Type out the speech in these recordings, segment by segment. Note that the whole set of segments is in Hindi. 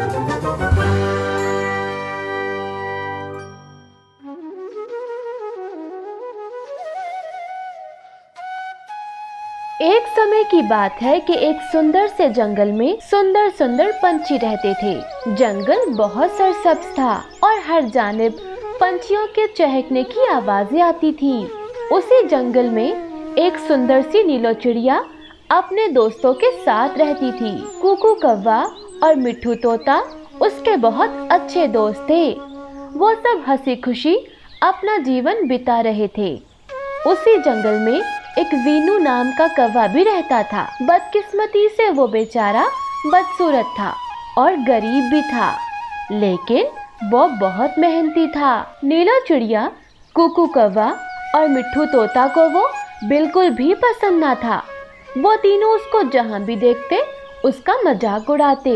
एक समय की बात है कि एक सुंदर से जंगल में सुंदर सुंदर पंछी रहते थे। जंगल बहुत सरसब्ज था और हर जानिब पंछियों के चहकने की आवाजें आती थीं। उसी जंगल में एक सुंदर सी नीलो चिड़िया अपने दोस्तों के साथ रहती थी। कुकू कौवा और मिट्ठू तोता उसके बहुत अच्छे दोस्त थे। वो सब हंसी खुशी अपना जीवन बिता रहे थे। उसी जंगल में एक वीनू नाम का कौवा भी रहता था। बदकिस्मती से वो बेचारा बदसूरत था और गरीब भी था, लेकिन वो बहुत मेहनती था। नीला चिड़िया, कुकू कौवा और मिट्ठू तोता को वो बिल्कुल भी पसंद ना था। वो तीनों उसको जहाँ भी देखते उसका मजाक उड़ाते।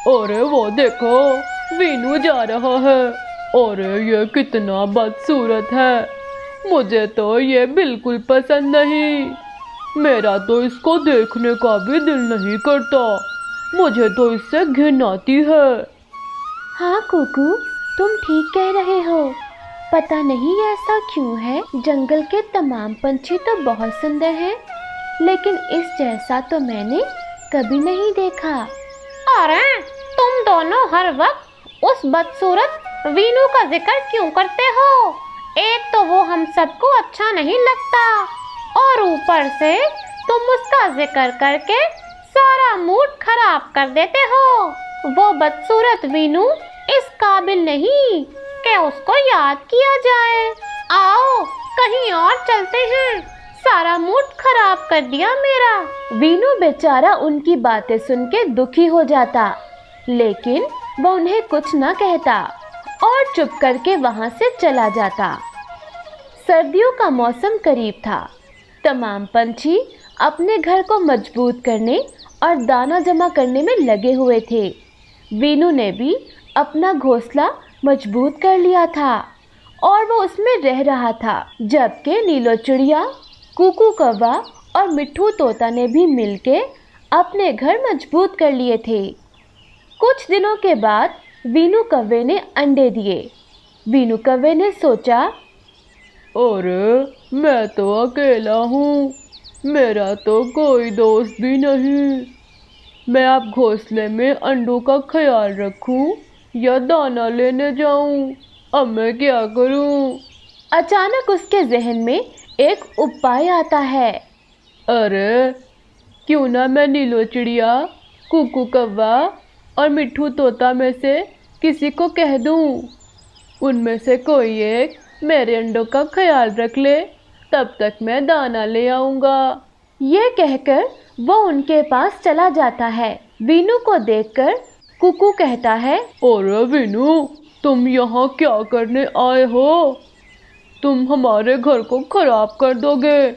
अरे वो देखो, वीनू जा रहा है। अरे ये कितना बदसूरत है, मुझे तो ये बिल्कुल पसंद नहीं। मेरा तो इसको देखने का भी दिल नहीं करता, मुझे तो इससे घिन आती है। हाँ कुकू, तुम ठीक कह रहे हो। पता नहीं ऐसा क्यों है, जंगल के तमाम पंछी तो बहुत सुंदर हैं, लेकिन इस जैसा तो मैंने कभी नहीं देखा। अरे तुम दोनों हर वक्त उस बदसूरत वीनू का जिक्र क्यों करते हो? एक तो वो हम सबको अच्छा नहीं लगता और ऊपर से तुम उसका जिक्र करके सारा मूड खराब कर देते हो। वो बदसूरत वीनू इस काबिल नहीं कि उसको याद किया जाए। आओ कहीं और चलते हैं, सारा मूड खराब कर दिया मेरा। वीनू बेचारा उनकी बातें सुन के दुखी हो जाता, लेकिन वो उन्हें कुछ न कहता और चुप करके वहां से चला जाता। सर्दियों का मौसम करीब था। तमाम पंछी अपने घर को मजबूत करने और दाना जमा करने में लगे हुए थे। वीनू ने भी अपना घोंसला मजबूत कर लिया था और वो उसमें रह रहा था, जबकि नीलो चिड़िया, कुकू कौवा और मिट्ठू तोता ने भी मिलके अपने घर मजबूत कर लिए थे। कुछ दिनों के बाद वीनू कौवे ने अंडे दिए। वीनू कौवे ने सोचा, अरे मैं तो अकेला हूँ, मेरा तो कोई दोस्त भी नहीं। मैं अब घोंसले में अंडों का ख्याल रखूं या दाना लेने जाऊं? अब मैं क्या करूं? अचानक उसके जहन में एक उपाय आता है। अरे क्यों ना मैं नीलो चिड़िया, कुकू कौवा और मिट्ठू तोता में से किसी को कह दूं। उनमें से कोई एक मेरे अंडों का ख्याल रख ले, तब तक मैं दाना ले आऊंगा। ये कहकर वो उनके पास चला जाता है। वीनू को देखकर कुकू कहता है, अरे वीनू, तुम यहाँ क्या करने आए हो? तुम हमारे घर को खराब कर दोगे,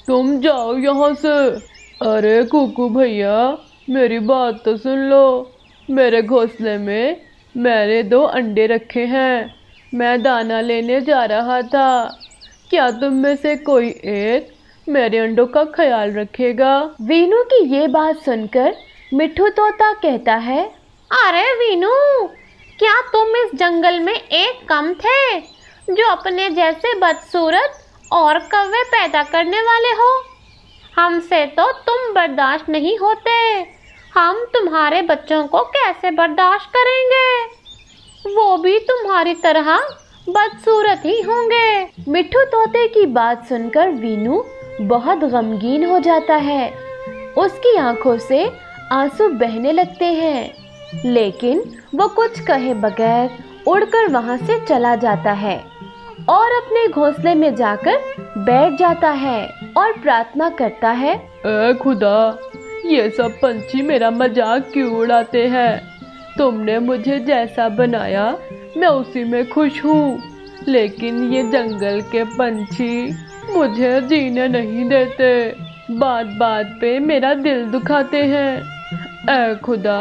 तुम जाओ यहाँ से। अरे कुकू भैया, मेरी बात तो सुन लो। मेरे घोंसले में मैंने 2 अंडे रखे हैं, मैं दाना लेने जा रहा था। क्या तुम में से कोई एक मेरे अंडों का ख्याल रखेगा? वीनू की ये बात सुनकर मिट्ठू तोता कहता है, अरे वीनू, क्या तुम इस जंगल में एक कम थे जो अपने जैसे बदसूरत और कौवे पैदा करने वाले हो? हमसे तो तुम बर्दाश्त नहीं होते, हम तुम्हारे बच्चों को कैसे बर्दाश्त करेंगे? वो भी तुम्हारी तरह बदसूरत ही होंगे। मिट्ठू तोते की बात सुनकर वीनू बहुत गमगीन हो जाता है। उसकी आंखों से आंसू बहने लगते हैं, लेकिन वो कुछ कहे बगैर उड़कर वहां से चला जाता है और अपने घोंसले में जाकर बैठ जाता है और प्रार्थना करता है, ए खुदा, ये सब पंछी मेरा मजाक क्यों उड़ाते हैं? तुमने मुझे जैसा बनाया मैं उसी में खुश हूँ, लेकिन ये जंगल के पंछी मुझे जीने नहीं देते, बात बात पे मेरा दिल दुखाते हैं। ऐ खुदा,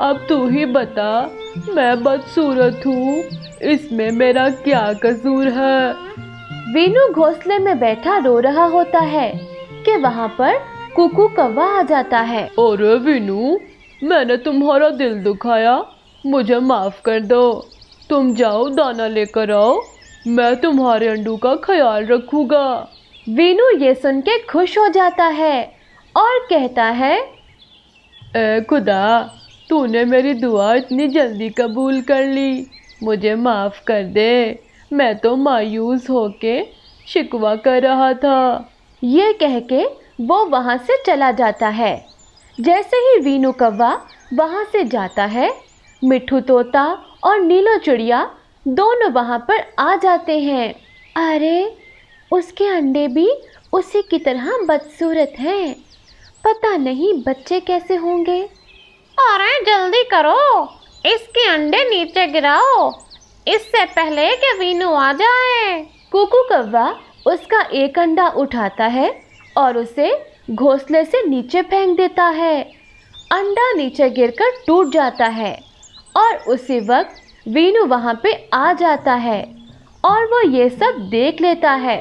अब तू ही बता, मैं बदसूरत हूँ, इसमें मेरा क्या कसूर है? वीनू घोंसले में बैठा रो रहा होता है कि वहाँ पर कुकू कौवा आ जाता है। अरे वीनू, मैंने तुम्हारा दिल दुखाया? मुझे माफ़ कर दो। तुम जाओ दाना लेकर आओ, मैं तुम्हारे अंडों का ख्याल रखूँगा। वीनू ये सुन के खुश हो जाता है और कहता है, ए खुदा, तूने मेरी दुआ इतनी जल्दी कबूल कर ली। मुझे माफ़ कर दे, मैं तो मायूस होके शिकवा कर रहा था। ये कह के वो वहाँ से चला जाता है। जैसे ही वीनू कौवा वहाँ से जाता है, मिट्ठू तोता और नीलो चिड़िया दोनों वहाँ पर आ जाते हैं। अरे, उसके अंडे भी उसी की तरह बदसूरत हैं। पता नहीं बच्चे कैसे होंगे। अरे जल्दी करो, इसके अंडे नीचे गिराओ, इससे पहले कि वीनू आ जाए। कुकू कौवा उसका एक अंडा उठाता है और उसे घोंसले से नीचे फेंक देता है। अंडा नीचे गिरकर टूट जाता है और उसी वक्त वीनू वहाँ पे आ जाता है और वो ये सब देख लेता है।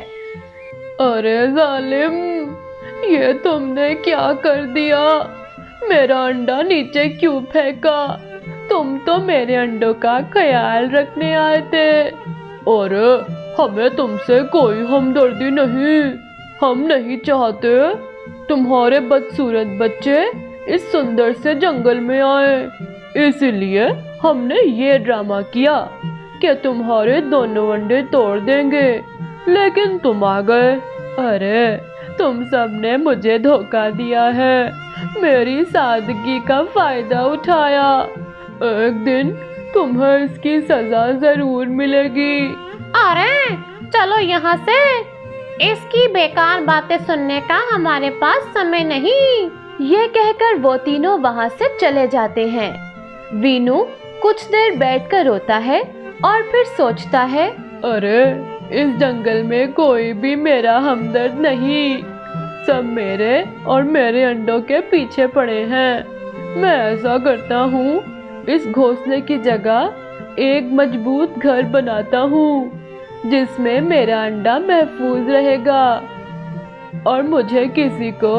अरे जालिम, ये तुमने क्या कर दिया? मेरा अंडा नीचे क्यों फेंका? तुम तो मेरे अंडों का ख्याल रखने आए थे। और हमें तुमसे कोई हमदर्दी नहीं। हम नहीं चाहते तुम्हारे बदसूरत बच्चे इस सुंदर से जंगल में आए। इसलिए हमने ये ड्रामा किया कि तुम्हारे दोनों अंडे तोड़ देंगे, लेकिन तुम आ गए। अरे, तुम सबने मुझे धोखा दिया है, मेरी सादगी का फायदा उठाया। एक दिन तुम्हें इसकी सजा जरूर मिलेगी। अरे चलो यहाँ से, इसकी बेकार बातें सुनने का हमारे पास समय नहीं। ये कहकर वो तीनों वहाँ से चले जाते हैं। वीनू कुछ देर बैठकर रोता है और फिर सोचता है, अरे, इस जंगल में कोई भी मेरा हमदर्द नहीं। सब मेरे और मेरे अंडों के पीछे पड़े हैं। मैं ऐसा करता हूँ, इस घोंसले की जगह एक मजबूत घर बनाता हूँ जिसमें मेरा अंडा महफूज रहेगा और मुझे किसी को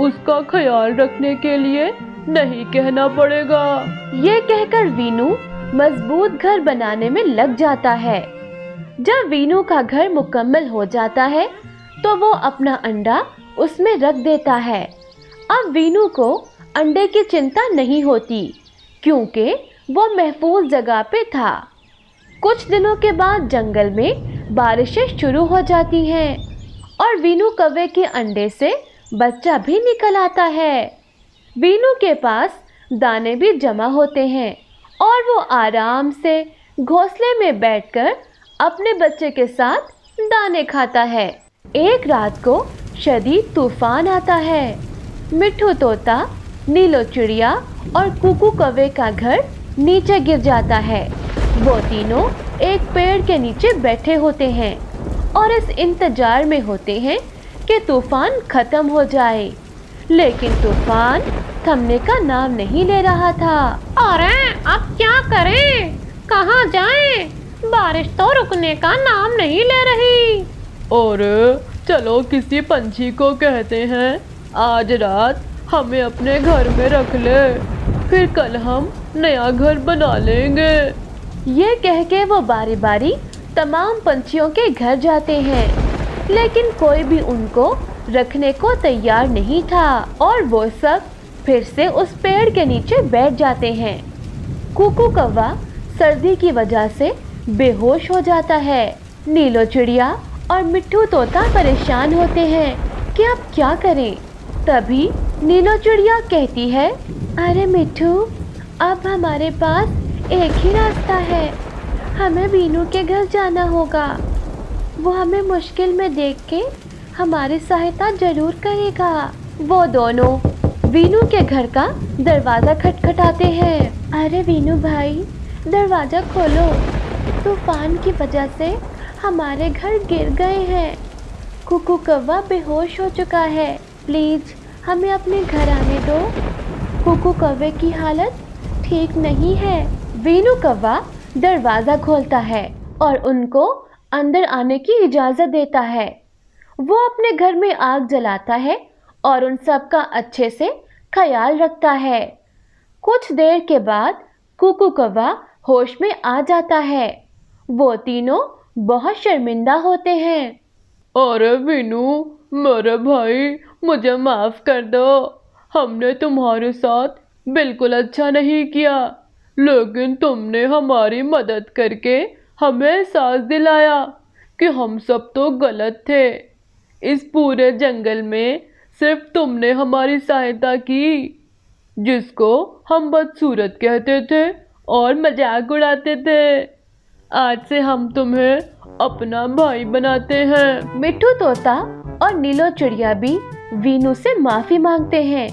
उसका ख्याल रखने के लिए नहीं कहना पड़ेगा। ये कहकर वीनू मजबूत घर बनाने में लग जाता है। जब वीनू का घर मुकम्मल हो जाता है तो वो अपना अंडा उसमें रख देता है। अब वीनू को अंडे की चिंता नहीं होती क्योंकि वो महफूज जगह पे था। कुछ दिनों के बाद जंगल में बारिशें शुरू हो जाती हैं और वीनू कौवे के अंडे से बच्चा भी निकल आता है। वीनू के पास दाने भी जमा होते हैं और वो आराम से घोंसले में बैठकर अपने बच्चे के साथ दाने खाता है। एक रात को शदीद तूफान आता है। मिट्ठू तोता, नीलो चिड़िया और कुकू कौवे का घर नीचे गिर जाता है। वो तीनों एक पेड़ के नीचे बैठे होते हैं और इस इंतजार में होते हैं कि तूफान खत्म हो जाए, लेकिन तूफान थमने का नाम नहीं ले रहा था। अरे अब क्या करें, कहाँ जाएं? बारिश तो रुकने का नाम नहीं ले रही। और चलो किसी पंछी को कहते हैं आज रात हमें अपने घर में रख ले, फिर कल हम नया घर बना लेंगे। ये कह के वो बारी बारी तमाम पंछियों के घर जाते हैं, लेकिन कोई भी उनको रखने को तैयार नहीं था और वो सब फिर से उस पेड़ के नीचे बैठ जाते हैं। कुकू कौवा सर्दी की वजह से बेहोश हो जाता है। नीलो चिड़िया और मिट्ठू तोता परेशान होते हैं कि अब क्या करें। तभी नीलो चिड़िया कहती है, अरे मिट्ठू, अब हमारे पास एक ही रास्ता है, हमें वीनू के घर जाना होगा। वो हमें मुश्किल में देख के हमारी सहायता जरूर करेगा। वो दोनों वीनू के घर का दरवाज़ा खटखटाते हैं। अरे वीनू भाई, दरवाज़ा खोलो, तूफान की वजह से हमारे घर गिर गए हैं। कुकू कौवा बेहोश हो चुका है, प्लीज़ हमें अपने घर आने दो। कुकू कौवे की हालत ठीक नहीं है। वीनू कौवा दरवाज़ा खोलता है और उनको अंदर आने की इजाज़त देता है। वो अपने घर में आग जलाता है और उन सब का अच्छे से ख्याल रखता है। कुछ देर के बाद कुकू कौवा होश में आ जाता है। वो तीनों बहुत शर्मिंदा होते हैं। अरे वीनू, मेरे भाई, मुझे माफ कर दो। हमने तुम्हारे साथ बिल्कुल अच्छा नहीं किया, लेकिन तुमने हमारी मदद करके हमें एहसास दिलाया कि हम सब तो गलत थे। इस पूरे जंगल में सिर्फ तुमने हमारी सहायता की, जिसको हम बदसूरत कहते थे और मजाक उड़ाते थे। आज से हम तुम्हें अपना भाई बनाते हैं। मिट्ठू तोता और नीलो चिड़िया भी वीनू से माफी मांगते हैं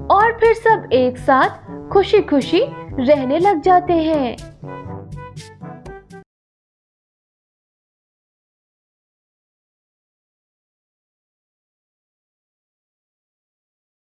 और फिर सब एक साथ खुशी खुशी रहने लग जाते हैं।